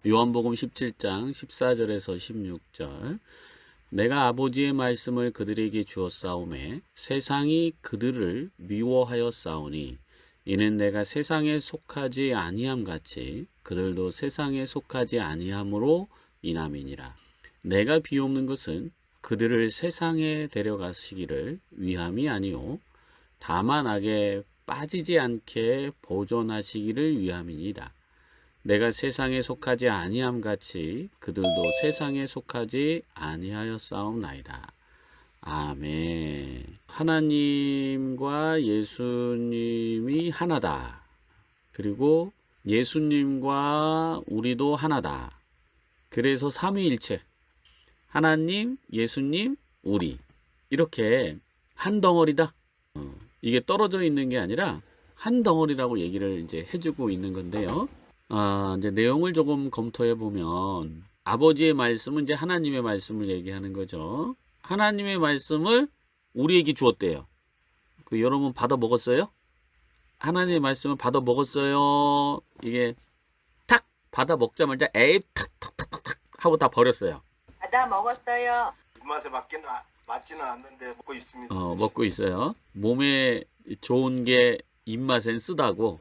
요한복음 17장 14절에서 16절. 내가 아버지의 말씀을 그들에게 주었사오매 세상이 그들을 미워하였사오니 이는 내가 세상에 속하지 아니함 같이 그들도 세상에 속하지 아니함으로 인함이니라. 내가 비옵는 것은 그들을 세상에 데려가시기를 위함이 아니요 다만 악에 빠지지 않게 보존하시기를 위함이니라. 내가 세상에 속하지 아니함 같이 그들도 세상에 속하지 아니하였사옵나이다. 아멘. 하나님과 예수님이 하나다. 그리고 예수님과 우리도 하나다. 그래서 삼위일체. 하나님, 예수님, 우리. 이렇게 한 덩어리다. 이게 떨어져 있는 게 아니라 한 덩어리라고 얘기를 이제 해주고 있는 건데요. 이제 내용을 조금 검토해 보면 아버지의 말씀은 이제 하나님의 말씀을 얘기하는 거죠. 하나님의 말씀을 우리에게 주었대요. 여러분 받아 먹었어요? 하나님의 말씀을 받아 먹었어요. 이게 탁 받아 먹자마자 에이 탁탁탁탁 하고 다 버렸어요. 받아 먹었어요. 입맛에 맞지는 않는데 먹고 있습니다. 먹고 있어요. 몸에 좋은 게 입맛엔 쓰다고.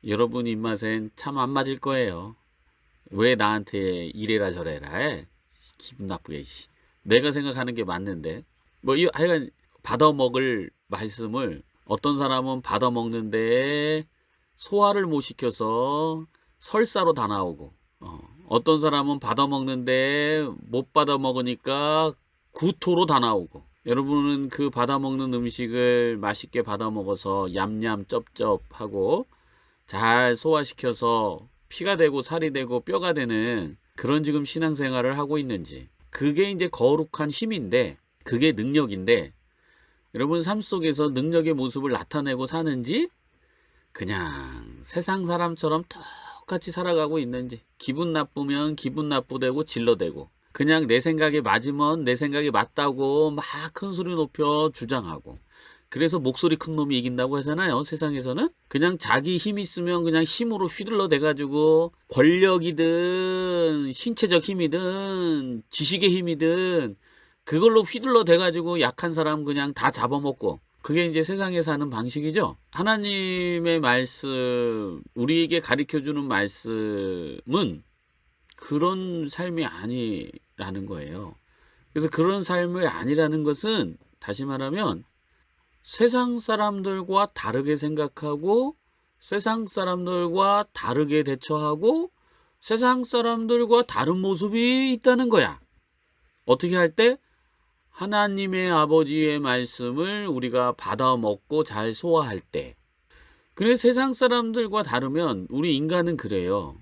여러분 입맛엔 참 안 맞을 거예요. 왜 나한테 이래라 저래라 해? 기분 나쁘게. 내가 생각하는 게 맞는데. 하여간 받아먹을 말씀을 어떤 사람은 받아먹는데 소화를 못 시켜서 설사로 다 나오고, 어떤 사람은 받아먹는데 못 받아먹으니까 구토로 다 나오고. 여러분은 그 받아먹는 음식을 맛있게 받아먹어서 얌얌 쩝쩝하고 잘 소화시켜서 피가 되고 살이 되고 뼈가 되는 그런 지금 신앙생활을 하고 있는지. 그게 이제 거룩한 힘인데, 그게 능력인데, 여러분 삶 속에서 능력의 모습을 나타내고 사는지 그냥 세상 사람처럼 똑같이 살아가고 있는지, 기분 나쁘면 기분 나쁘대고 질러대고, 그냥 내 생각에 맞으면 내 생각이 맞다고 막 큰 소리 높여 주장하고. 그래서 목소리 큰 놈이 이긴다고 하잖아요. 세상에서는 그냥 자기 힘 있으면 그냥 힘으로 휘둘러 대가지고 권력이든 신체적 힘이든 지식의 힘이든 그걸로 휘둘러 대가지고 약한 사람 그냥 다 잡아먹고. 그게 이제 세상에 사는 방식이죠. 하나님의 말씀, 우리에게 가르쳐주는 말씀은 그런 삶이 아니라는 거예요. 그래서 그런 삶이 아니라는 것은 다시 말하면 세상 사람들과 다르게 생각하고 세상 사람들과 다르게 대처하고 세상 사람들과 다른 모습이 있다는 거야. 어떻게 할 때? 하나님의 아버지의 말씀을 우리가 받아 먹고 잘 소화할 때. 그래서 세상 사람들과 다르면 우리 인간은 그래요.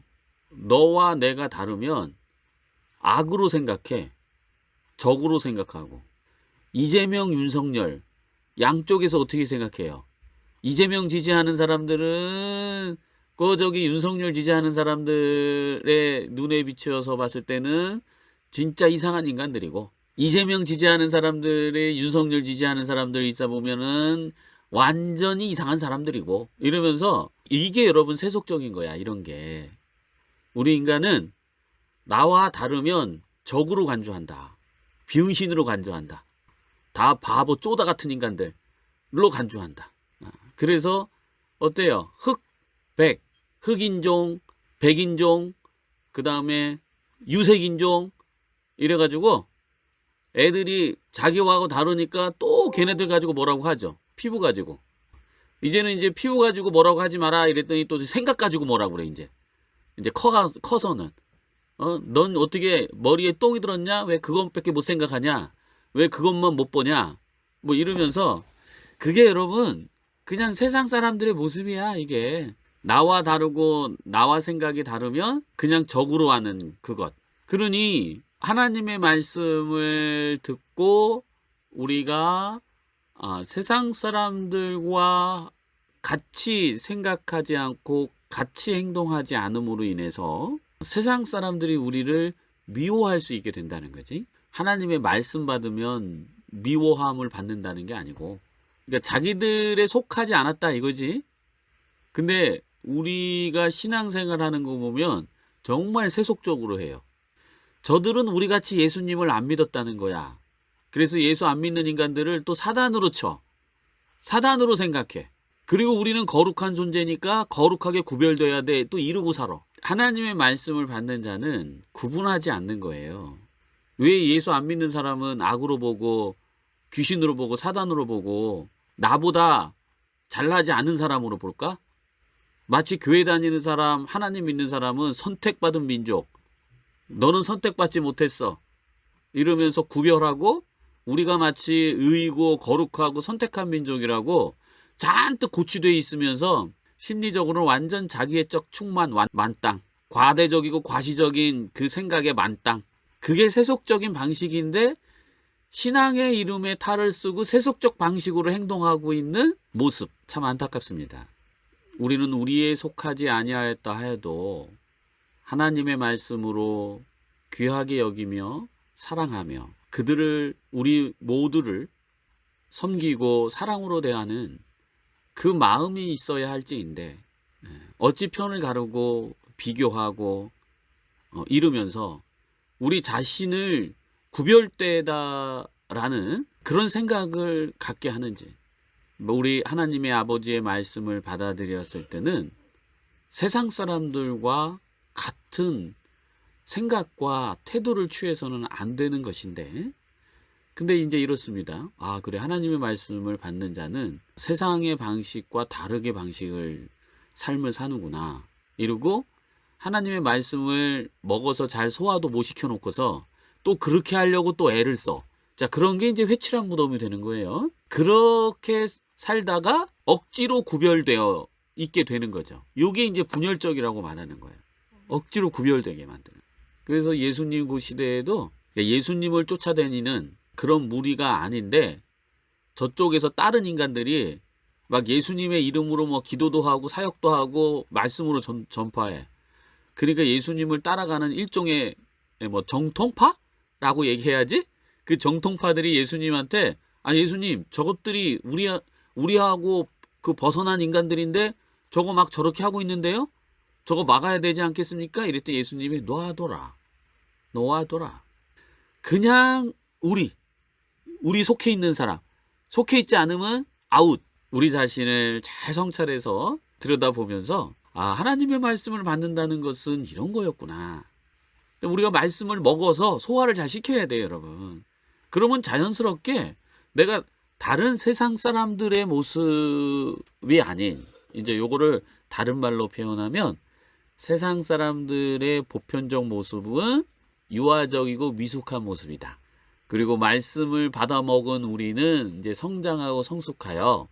너와 내가 다르면 악으로 생각해. 적으로 생각하고. 이재명, 윤석열 양쪽에서 어떻게 생각해요? 이재명 지지하는 사람들은 윤석열 지지하는 사람들의 눈에 비추어서 봤을 때는 진짜 이상한 인간들이고, 이재명 지지하는 사람들의 윤석열 지지하는 사람들 있어 보면은 완전히 이상한 사람들이고, 이러면서 이게 여러분 세속적인 거야. 이런 게 우리 인간은 나와 다르면 적으로 간주한다. 비응신으로 간주한다. 다 바보 쪼다 같은 인간들로 간주한다. 그래서 어때요? 흑인종, 백인종, 그 다음에 유색인종 이래가지고 애들이 자기와하고 다르니까 또 걔네들 가지고 뭐라고 하죠. 피부 가지고. 이제는 이제 피부 가지고 뭐라고 하지 마라 이랬더니 또 생각 가지고 뭐라고 그래. 이제 커서는 넌 어떻게 머리에 똥이 들었냐? 왜 그것밖에 못 생각하냐? 왜 그것만 못 보냐? 이러면서 그게 여러분 그냥 세상 사람들의 모습이야. 이게 나와 다르고 나와 생각이 다르면 그냥 적으로 하는 그것. 그러니 하나님의 말씀을 듣고 우리가 세상 사람들과 같이 생각하지 않고 같이 행동하지 않음으로 인해서 세상 사람들이 우리를 미워할 수 있게 된다는 거지. 하나님의 말씀 받으면 미워함을 받는다는 게 아니고, 그러니까 자기들에 속하지 않았다 이거지. 근데 우리가 신앙생활 하는 거 보면 정말 세속적으로 해요. 저들은 우리같이 예수님을 안 믿었다는 거야. 그래서 예수 안 믿는 인간들을 또 사단으로 쳐. 사단으로 생각해. 그리고 우리는 거룩한 존재니까 거룩하게 구별돼야 돼. 또 이러고 살아. 하나님의 말씀을 받는 자는 구분하지 않는 거예요. 왜 예수 안 믿는 사람은 악으로 보고 귀신으로 보고 사단으로 보고 나보다 잘나지 않은 사람으로 볼까? 마치 교회 다니는 사람, 하나님 믿는 사람은 선택받은 민족. 너는 선택받지 못했어. 이러면서 구별하고 우리가 마치 의이고 거룩하고 선택한 민족이라고 잔뜩 고취되어 있으면서 심리적으로 완전 자기애적 충만 만땅. 과대적이고 과시적인 그 생각에 만땅. 그게 세속적인 방식인데 신앙의 이름에 탈을 쓰고 세속적 방식으로 행동하고 있는 모습. 참 안타깝습니다. 우리는 우리에 속하지 아니하였다 하여도 하나님의 말씀으로 귀하게 여기며 사랑하며 그들을 우리 모두를 섬기고 사랑으로 대하는 그 마음이 있어야 할지인데 어찌 편을 가르고 비교하고 이러면서 우리 자신을 구별되다라는 그런 생각을 갖게 하는지 우리 하나님의 아버지의 말씀을 받아들였을 때는 세상 사람들과 같은 생각과 태도를 취해서는 안 되는 것인데 근데 이제 이렇습니다. 아 그래 하나님의 말씀을 받는 자는 세상의 방식과 다르게 방식을 삶을 사는구나 이러고 하나님의 말씀을 먹어서 잘 소화도 못 시켜놓고서 또 그렇게 하려고 또 애를 써. 자 그런 게 이제 회칠한 무덤이 되는 거예요. 그렇게 살다가 억지로 구별되어 있게 되는 거죠. 이게 이제 분열적이라고 말하는 거예요. 억지로 구별되게 만드는. 그래서 예수님 그 시대에도 예수님을 쫓아다니는 그런 무리가 아닌데 저쪽에서 다른 인간들이 막 예수님의 이름으로 뭐 기도도 하고 사역도 하고 말씀으로 전파해. 그러니까 예수님을 따라가는 일종의 뭐 정통파라고 얘기해야지. 그 정통파들이 예수님한테 아 예수님 저것들이 우리하고 그 벗어난 인간들인데 저거 막 저렇게 하고 있는데요. 저거 막아야 되지 않겠습니까? 이랬더니 예수님이 놓아둬라. 그냥 우리 속해 있는 사람 속해 있지 않으면 아웃. 우리 자신을 잘 성찰해서 들여다보면서 아 하나님의 말씀을 받는다는 것은 이런 거였구나. 우리가 말씀을 먹어서 소화를 잘 시켜야 돼요 여러분. 그러면 자연스럽게 내가 다른 세상 사람들의 모습이 아닌 이제 요거를 다른 말로 표현하면 세상 사람들의 보편적 모습은 유아적이고 미숙한 모습이다. 그리고 말씀을 받아 먹은 우리는 이제 성장하고 성숙하여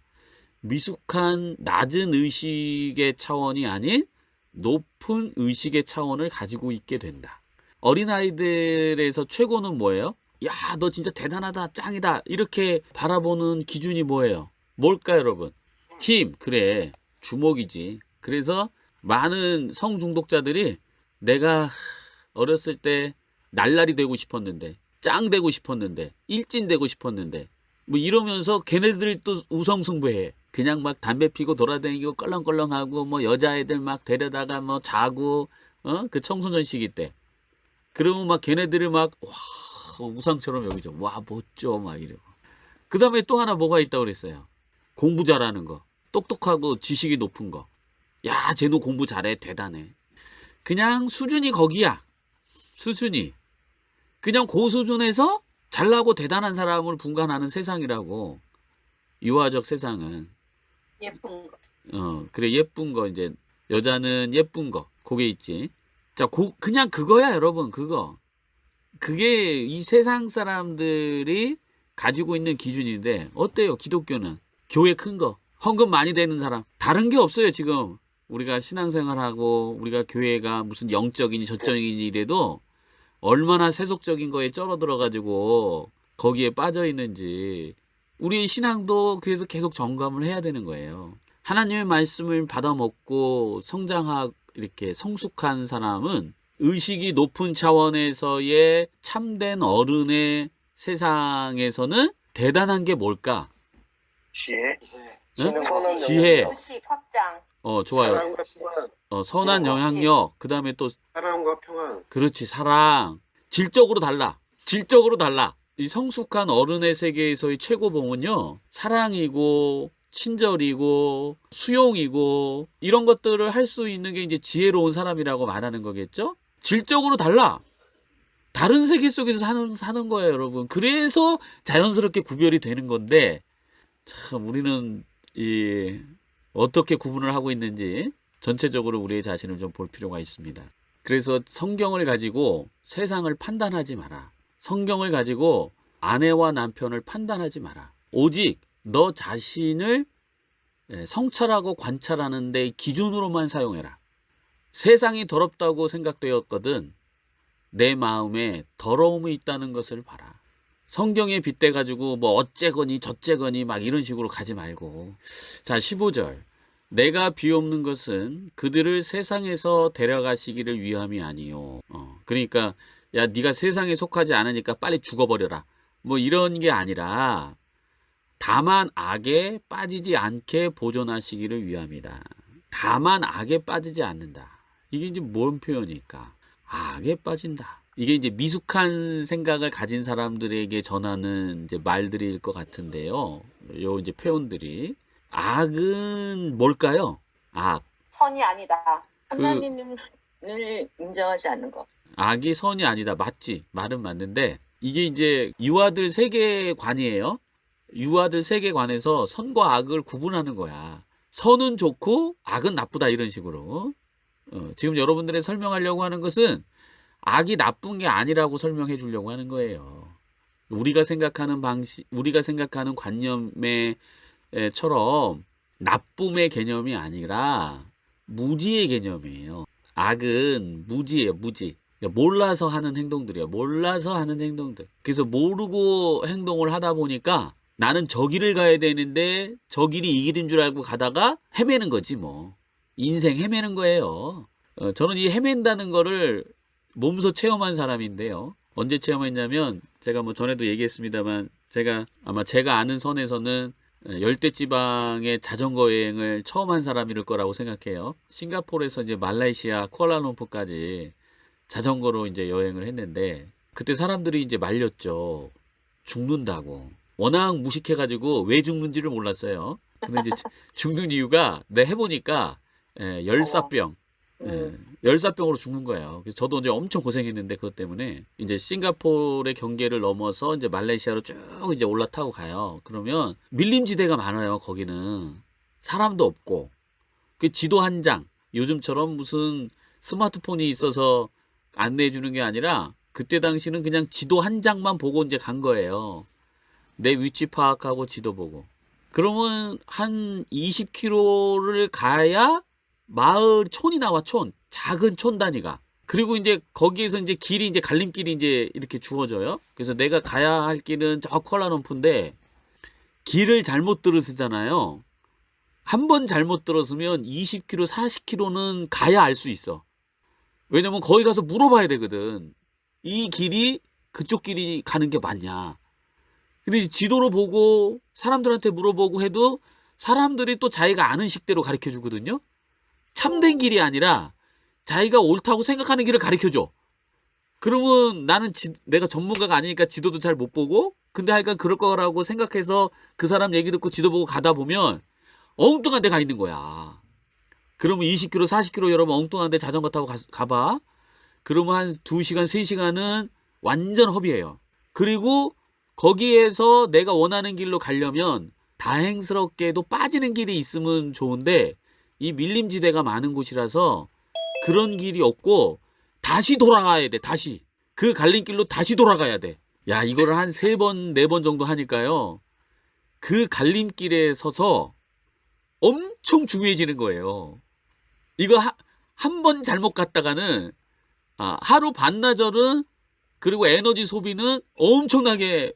미숙한 낮은 의식의 차원이 아닌 높은 의식의 차원을 가지고 있게 된다. 어린아이들에서 최고는 뭐예요? 야, 너 진짜 대단하다, 짱이다 이렇게 바라보는 기준이 뭐예요? 뭘까요 여러분? 힘, 그래 주먹이지. 그래서 많은 성중독자들이 내가 어렸을 때 날라리 되고 싶었는데 짱 되고 싶었는데 일진 되고 싶었는데 뭐 이러면서 걔네들이 또 우성숭배해. 그냥 막 담배 피고 돌아다니고 껄렁껄렁하고 뭐 여자애들 막 데려다가 뭐 자고 그 청소년 시기 때 그러면 막 걔네들을 막 와 우상처럼 여기죠. 와 멋져 막 이러고. 그 다음에 또 하나 뭐가 있다고 그랬어요. 공부 잘하는 거 똑똑하고 지식이 높은 거. 야 쟤 너 공부 잘해 대단해. 그냥 수준이 거기야. 수준이 그냥 그 수준에서 잘나고 대단한 사람을 분간하는 세상이라고. 유아적 세상은 예쁜 거. 그래 예쁜 거 이제 여자는 예쁜 거 그게 있지. 자 그냥 그거야 여러분. 그게 이 세상 사람들이 가지고 있는 기준인데 어때요? 기독교는 교회 큰 거 헌금 많이 되는 사람 다른 게 없어요. 지금 우리가 신앙생활하고 우리가 교회가 무슨 영적이니 저적이니 이래도 얼마나 세속적인 거에 쩔어들어가지고 거기에 빠져 있는지 우리의 신앙도 그래서 계속 점검을 해야 되는 거예요. 하나님의 말씀을 받아먹고 성장하고 이렇게 성숙한 사람은 의식이 높은 차원에서의 참된 어른의 세상에서는 대단한 게 뭘까? 지혜. 응? 지능 선언 지혜. 의식 확장. 좋아요. 사랑과 평안, 선한 영향력, 그 다음에 또, 사랑과 평안. 그렇지, 사랑. 질적으로 달라. 질적으로 달라. 이 성숙한 어른의 세계에서의 최고봉은요, 사랑이고, 친절이고, 수용이고, 이런 것들을 할 수 있는 게 이제 지혜로운 사람이라고 말하는 거겠죠? 질적으로 달라. 다른 세계 속에서 사는 거예요, 여러분. 그래서 자연스럽게 구별이 되는 건데, 참, 우리는, 어떻게 구분을 하고 있는지, 전체적으로 우리의 자신을 좀 볼 필요가 있습니다. 그래서 성경을 가지고 세상을 판단하지 마라. 성경을 가지고 아내와 남편을 판단하지 마라. 오직 너 자신을 성찰하고 관찰하는 데 기준으로만 사용해라. 세상이 더럽다고 생각되었거든 내 마음에 더러움이 있다는 것을 봐라. 성경에 빗대가지고 뭐 어째거니 저째거니 막 이런 식으로 가지 말고. 자, 15절. 내가 비옵는 것은 그들을 세상에서 데려가시기를 위함이 아니요. 그러니까 야 네가 세상에 속하지 않으니까 빨리 죽어버려라. 뭐 이런 게 아니라 다만 악에 빠지지 않게 보존하시기를 위함이다. 다만 악에 빠지지 않는다. 이게 이제 뭔 표현일까? 악에 빠진다. 이게 이제 미숙한 생각을 가진 사람들에게 전하는 이제 말들일 것 같은데요. 요 이제 표현들이. 악은 뭘까요? 악. 선이 아니다. 그- 하나님을 인정하지 않는 거. 악이 선이 아니다. 맞지. 말은 맞는데 이게 이제 유아들 세계관이에요. 유아들 세계관에서 선과 악을 구분하는 거야. 선은 좋고 악은 나쁘다 이런 식으로. 지금 여러분들의 설명하려고 하는 것은 악이 나쁜 게 아니라고 설명해 주려고 하는 거예요. 우리가 생각하는 방식, 우리가 생각하는 관념처럼 나쁨의 개념이 아니라 무지의 개념이에요. 악은 무지예요, 무지. 그러니까 몰라서 하는 행동들이에요. 몰라서 하는 행동들. 그래서 모르고 행동을 하다 보니까 나는 저 길을 가야 되는데 저 길이 이 길인 줄 알고 가다가 헤매는 거지 뭐. 인생 헤매는 거예요. 저는 이 헤맨다는 거를 몸소 체험한 사람인데요. 언제 체험했냐면 제가 뭐 전에도 얘기했습니다만 제가 아마 제가 아는 선에서는 열대지방의 자전거 여행을 처음 한 사람일 거라고 생각해요. 싱가포르에서 이제 말레이시아 쿠알라룸푸르까지 자전거로 이제 여행을 했는데 그때 사람들이 이제 말렸죠. 죽는다고. 워낙 무식해가지고 왜 죽는지를 몰랐어요. 근데 이제 죽는 이유가 내가 해보니까 열사병. 열사병으로 죽는 거예요. 그래서 저도 이제 엄청 고생했는데 그것 때문에 이제 싱가포르의 경계를 넘어서 이제 말레이시아로 쭉 이제 올라타고 가요. 그러면 밀림지대가 많아요. 거기는 사람도 없고 그 지도 한 장. 요즘처럼 무슨 스마트폰이 있어서 안내해 주는 게 아니라 그때 당시는 그냥 지도 한 장만 보고 이제 간 거예요. 내 위치 파악하고 지도 보고. 그러면 한 20km를 가야 마을 촌이 나와. 촌. 작은 촌 단위가. 그리고 이제 거기에서 이제 길이 이제 갈림길이 이제 이렇게 주어져요. 그래서 내가 가야 할 길은 저 콜라룸푸르인데 길을 잘못 들으시잖아요. 한 번 잘못 들었으면 20km, 40km는 가야 알 수 있어. 왜냐면 거기 가서 물어봐야 되거든. 이 길이 그쪽 길이 가는 게 맞냐. 근데 지도로 보고 사람들한테 물어보고 해도 사람들이 또 자기가 아는 식대로 가르쳐 주거든요. 참된 길이 아니라 자기가 옳다고 생각하는 길을 가르쳐 줘. 그러면 나는 내가 전문가가 아니니까 지도도 잘 못 보고 근데 하여간 그럴 거라고 생각해서 그 사람 얘기 듣고 지도 보고 가다 보면 엉뚱한 데 가 있는 거야. 그러면 20km, 40km 여러분 엉뚱한 데 자전거 타고 가봐. 그러면 한 2시간, 3시간은 완전 허비예요. 그리고 거기에서 내가 원하는 길로 가려면 다행스럽게도 빠지는 길이 있으면 좋은데 이 밀림지대가 많은 곳이라서 그런 길이 없고 다시 돌아가야 돼. 다시. 그 갈림길로 다시 돌아가야 돼. 야, 이거를 한 3번, 4번 정도 하니까요. 그 갈림길에 서서 엄청 중요해지는 거예요. 이거 한 번 잘못 갔다가는 하루 반나절은 그리고 에너지 소비는 엄청나게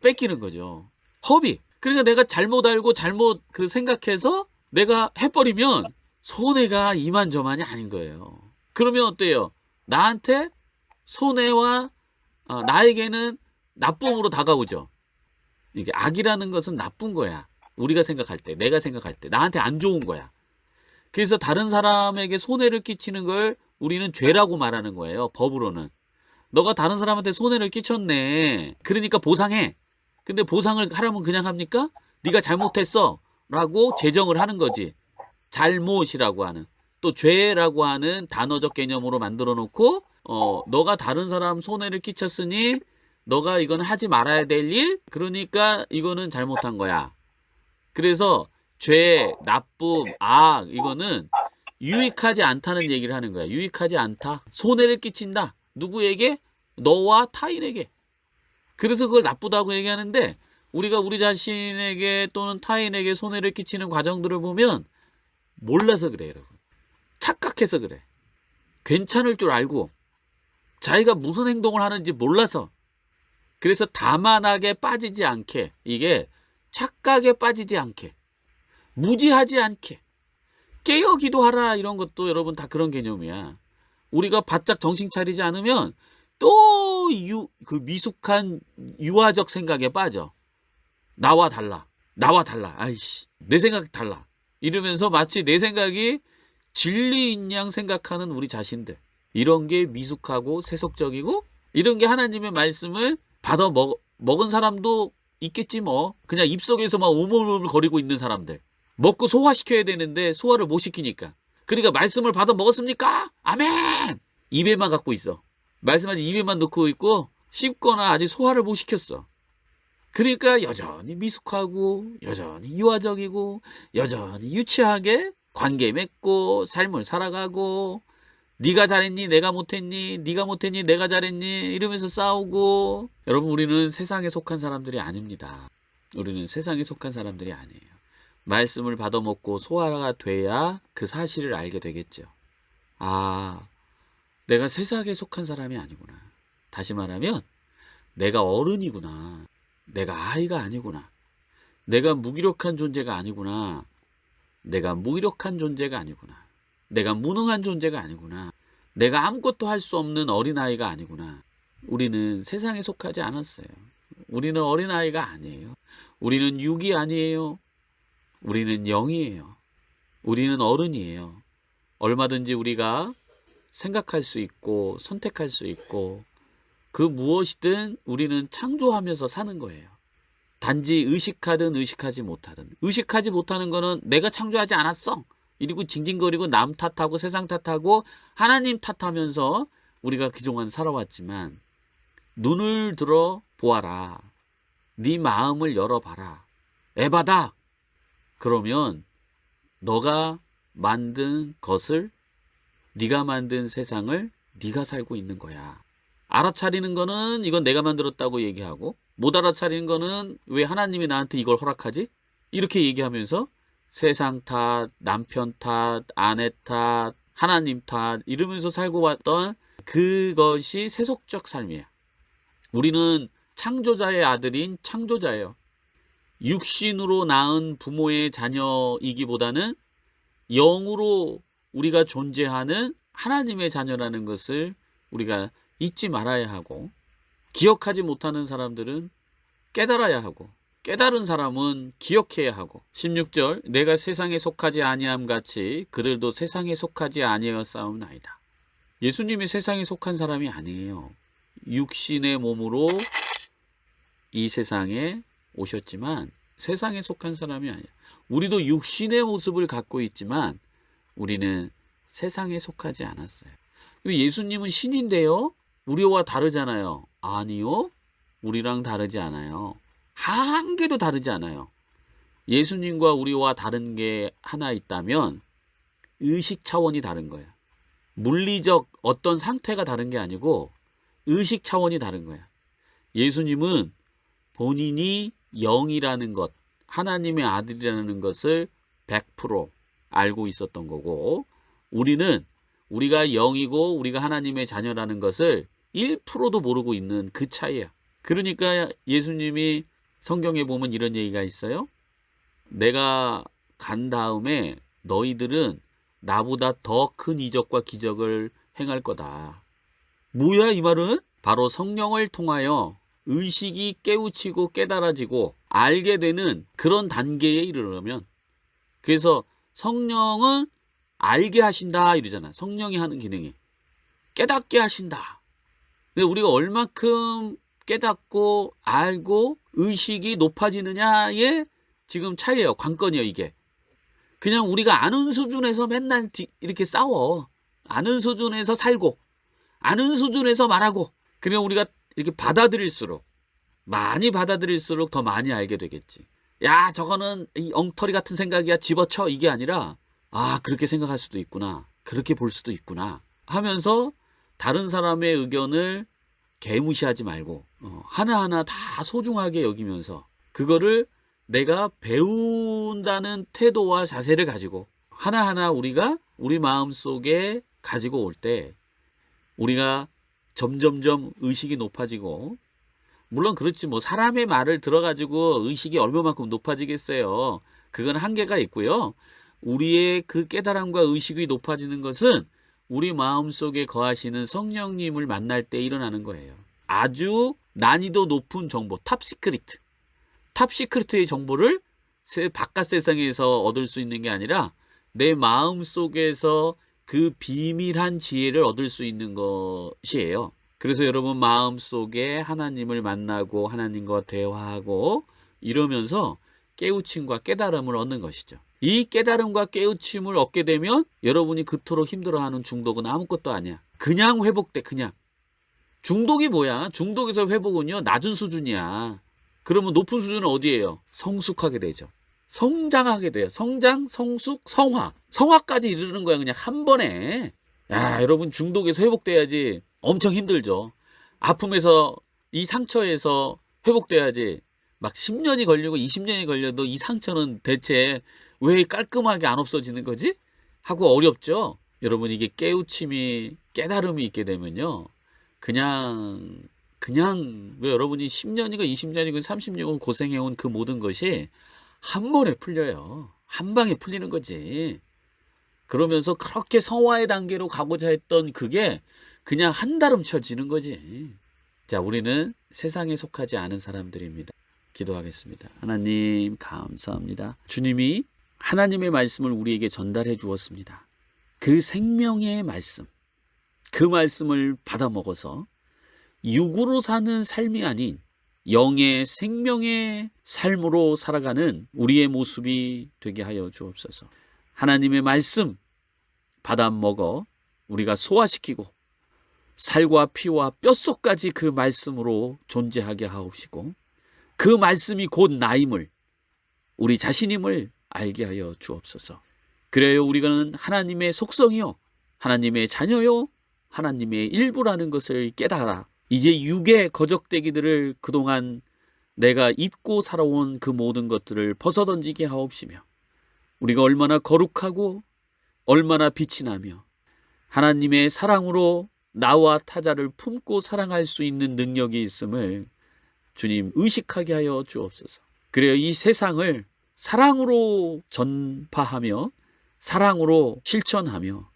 뺏기는 거죠. 허비. 그러니까 내가 잘못 알고 잘못 그 생각해서 내가 해버리면 손해가 이만저만이 아닌 거예요. 그러면 어때요? 나한테 손해와 나에게는 나쁨으로 다가오죠. 이게 악이라는 것은 나쁜 거야. 우리가 생각할 때, 내가 생각할 때 나한테 안 좋은 거야. 그래서 다른 사람에게 손해를 끼치는 걸 우리는 죄라고 말하는 거예요. 법으로는. 너가 다른 사람한테 손해를 끼쳤네. 그러니까 보상해. 근데 보상을 하라면 그냥 합니까? 네가 잘못했어 라고 제정을 하는 거지. 잘못이라고 하는, 또 죄라고 하는 단어적 개념으로 만들어 놓고 너가 다른 사람 손해를 끼쳤으니 너가 이건 하지 말아야 될 일, 그러니까 이거는 잘못한 거야. 그래서 죄, 나쁨, 악, 이거는 유익하지 않다는 얘기를 하는 거야. 유익하지 않다. 손해를 끼친다. 누구에게? 너와 타인에게. 그래서 그걸 나쁘다고 얘기하는데, 우리가 우리 자신에게 또는 타인에게 손해를 끼치는 과정들을 보면 몰라서 그래, 여러분. 착각해서 그래. 괜찮을 줄 알고 자기가 무슨 행동을 하는지 몰라서. 그래서 다만하게 빠지지 않게, 이게 착각에 빠지지 않게, 무지하지 않게 깨어 기도하라, 이런 것도 여러분 다 그런 개념이야. 우리가 바짝 정신 차리지 않으면 또 그 미숙한 유아적 생각에 빠져. 나와 달라. 나와 달라. 아이씨, 내 생각 달라. 이러면서 마치 내 생각이 진리인 양 생각하는 우리 자신들. 이런 게 미숙하고 세속적이고, 이런 게 하나님의 말씀을 받아 먹은 사람도 있겠지 뭐. 그냥 입속에서만 오물오물 거리고 있는 사람들. 먹고 소화시켜야 되는데 소화를 못 시키니까. 그러니까 말씀을 받아 먹었습니까? 아멘! 입에만 갖고 있어. 말씀을 입에만 넣고 있고 씹거나 아직 소화를 못 시켰어. 그러니까 여전히 미숙하고 여전히 유아적이고 여전히 유치하게 관계 맺고 삶을 살아가고, 네가 잘했니 내가 못했니, 네가 못했니 내가 잘했니 이러면서 싸우고. 여러분, 우리는 세상에 속한 사람들이 아닙니다. 우리는 세상에 속한 사람들이 아니에요. 말씀을 받아먹고 소화가 돼야 그 사실을 알게 되겠죠. 아, 내가 세상에 속한 사람이 아니구나. 다시 말하면 내가 어른이구나. 내가 아이가 아니구나. 내가 무기력한 존재가 아니구나. 내가 무기력한 존재가 아니구나. 내가 무능한 존재가 아니구나. 내가 아무것도 할 수 없는 어린아이가 아니구나. 우리는 세상에 속하지 않았어요. 우리는 어린아이가 아니에요. 우리는 육이 아니에요. 우리는 영이에요. 우리는 어른이에요. 얼마든지 우리가 생각할 수 있고 선택할 수 있고, 그 무엇이든 우리는 창조하면서 사는 거예요. 단지 의식하든 의식하지 못하든. 의식하지 못하는 거는 내가 창조하지 않았어, 이러고 징징거리고 남 탓하고 세상 탓하고 하나님 탓하면서 우리가 그동안 살아왔지만, 눈을 들어 보아라. 네 마음을 열어봐라. 에바다. 그러면 너가 만든 것을, 네가 만든 세상을 네가 살고 있는 거야. 알아차리는 거는 이건 내가 만들었다고 얘기하고, 못 알아차리는 거는 왜 하나님이 나한테 이걸 허락하지? 이렇게 얘기하면서 세상 탓, 남편 탓, 아내 탓, 하나님 탓 이러면서 살고 왔던 그것이 세속적 삶이야. 우리는 창조자의 아들인 창조자예요. 육신으로 낳은 부모의 자녀이기보다는 영으로 우리가 존재하는 하나님의 자녀라는 것을 우리가 잊지 말아야 하고, 기억하지 못하는 사람들은 깨달아야 하고, 깨달은 사람은 기억해야 하고. 16절, 내가 세상에 속하지 아니함 같이 그들도 세상에 속하지 아니하였사옵나이다. 예수님이 세상에 속한 사람이 아니에요. 육신의 몸으로 이 세상에 오셨지만 세상에 속한 사람이 아니에요. 우리도 육신의 모습을 갖고 있지만 우리는 세상에 속하지 않았어요. 예수님은 신인데요, 우리와 다르잖아요. 아니요, 우리랑 다르지 않아요. 한 개도 다르지 않아요. 예수님과 우리와 다른 게 하나 있다면 의식 차원이 다른 거예요. 물리적 어떤 상태가 다른 게 아니고 의식 차원이 다른 거야. 예수님은 본인이 영이라는 것, 하나님의 아들이라는 것을 100% 알고 있었던 거고, 우리는 우리가 영이고 우리가 하나님의 자녀라는 것을 1%도 모르고 있는 그 차이야. 그러니까 예수님이 성경에 보면 이런 얘기가 있어요. 내가 간 다음에 너희들은 나보다 더 큰 이적과 기적을 행할 거다. 뭐야 이 말은? 바로 성령을 통하여 의식이 깨우치고 깨달아지고 알게 되는 그런 단계에 이르려면, 그래서 성령은 알게 하신다 이러잖아. 성령이 하는 기능이. 깨닫게 하신다. 근데 우리가 얼마큼 깨닫고 알고 의식이 높아지느냐의 지금 차이예요. 관건이에요, 이게. 그냥 우리가 아는 수준에서 맨날 이렇게 싸워. 아는 수준에서 살고, 아는 수준에서 말하고, 그냥 우리가 이렇게 받아들일수록, 많이 받아들일수록 더 많이 알게 되겠지. 야, 저거는 이 엉터리 같은 생각이야, 집어쳐. 이게 아니라, 아, 그렇게 생각할 수도 있구나. 그렇게 볼 수도 있구나. 하면서 다른 사람의 의견을 개무시하지 말고, 하나하나 다 소중하게 여기면서, 그거를 내가 배운다는 태도와 자세를 가지고, 하나하나 우리가 우리 마음속에 가지고 올 때, 우리가 점점점 의식이 높아지고, 물론 그렇지 뭐 사람의 말을 들어가지고 의식이 얼마만큼 높아지겠어요. 그건 한계가 있고요. 우리의 그 깨달음과 의식이 높아지는 것은 우리 마음속에 거하시는 성령님을 만날 때 일어나는 거예요. 아주 난이도 높은 정보, 탑시크리트. 탑시크리트의 정보를 바깥 세상에서 얻을 수 있는 게 아니라 내 마음속에서 그 비밀한 지혜를 얻을 수 있는 것이에요. 그래서 여러분 마음속에 하나님을 만나고 하나님과 대화하고 이러면서 깨우침과 깨달음을 얻는 것이죠. 이 깨달음과 깨우침을 얻게 되면 여러분이 그토록 힘들어하는 중독은 아무것도 아니야. 그냥 회복돼, 그냥. 중독이 뭐야? 중독에서 회복은요, 낮은 수준이야. 그러면 높은 수준은 어디예요? 성숙하게 되죠. 성장하게 돼요. 성장, 성숙, 성화. 성화까지 이르는 거야, 그냥 한 번에. 야, 여러분 중독에서 회복돼야지 엄청 힘들죠. 아픔에서, 이 상처에서 회복돼야지 막 10년이 걸리고 20년이 걸려도 이 상처는 대체 왜 깔끔하게 안 없어지는 거지? 하고 어렵죠. 여러분 이게 깨우침이, 깨달음이 있게 되면요, 그냥 왜 여러분이 10년이고 20년이고 30년이고 고생해온 그 모든 것이 한 번에 풀려요. 한 방에 풀리는 거지. 그러면서 그렇게 성화의 단계로 가고자 했던 그게 그냥 한달음 쳐지는 거지. 자, 우리는 세상에 속하지 않은 사람들입니다. 기도하겠습니다. 하나님 감사합니다. 주님이 하나님의 말씀을 우리에게 전달해 주었습니다. 그 생명의 말씀, 그 말씀을 받아 먹어서 육으로 사는 삶이 아닌 영의 생명의 삶으로 살아가는 우리의 모습이 되게 하여 주옵소서. 하나님의 말씀 받아 먹어 우리가 소화시키고 살과 피와 뼛속까지 그 말씀으로 존재하게 하옵시고, 그 말씀이 곧 나임을, 우리 자신임을 알게 하여 주옵소서. 그래야 우리는 하나님의 속성이요, 하나님의 자녀요, 하나님의 일부라는 것을 깨달아 이제 육의 거적대기들을 그동안 내가 입고 살아온 그 모든 것들을 벗어던지게 하옵시며, 우리가 얼마나 거룩하고 얼마나 빛이 나며 하나님의 사랑으로 나와 타자를 품고 사랑할 수 있는 능력이 있음을 주님 의식하게 하여 주옵소서. 그래야 이 세상을 사랑으로 전파하며 사랑으로 실천하며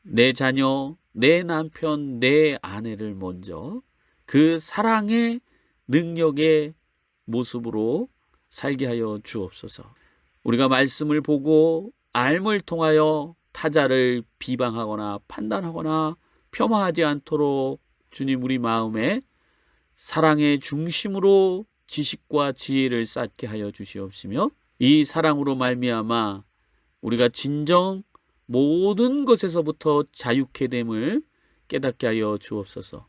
내 자녀, 내 남편, 내 아내를 먼저 그 사랑의 능력의 모습으로 살게 하여 주옵소서. 우리가 말씀을 보고 알을 통하여 타자를 비방하거나 판단하거나 폄하하지 않도록 주님 우리 마음에 사랑의 중심으로 지식과 지혜를 쌓게 하여 주시옵시며, 이 사랑으로 말미암아 우리가 진정 모든 것에서부터 자유케 됨을 깨닫게 하여 주옵소서.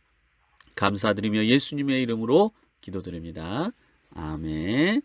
감사드리며 예수님의 이름으로 기도드립니다. 아멘.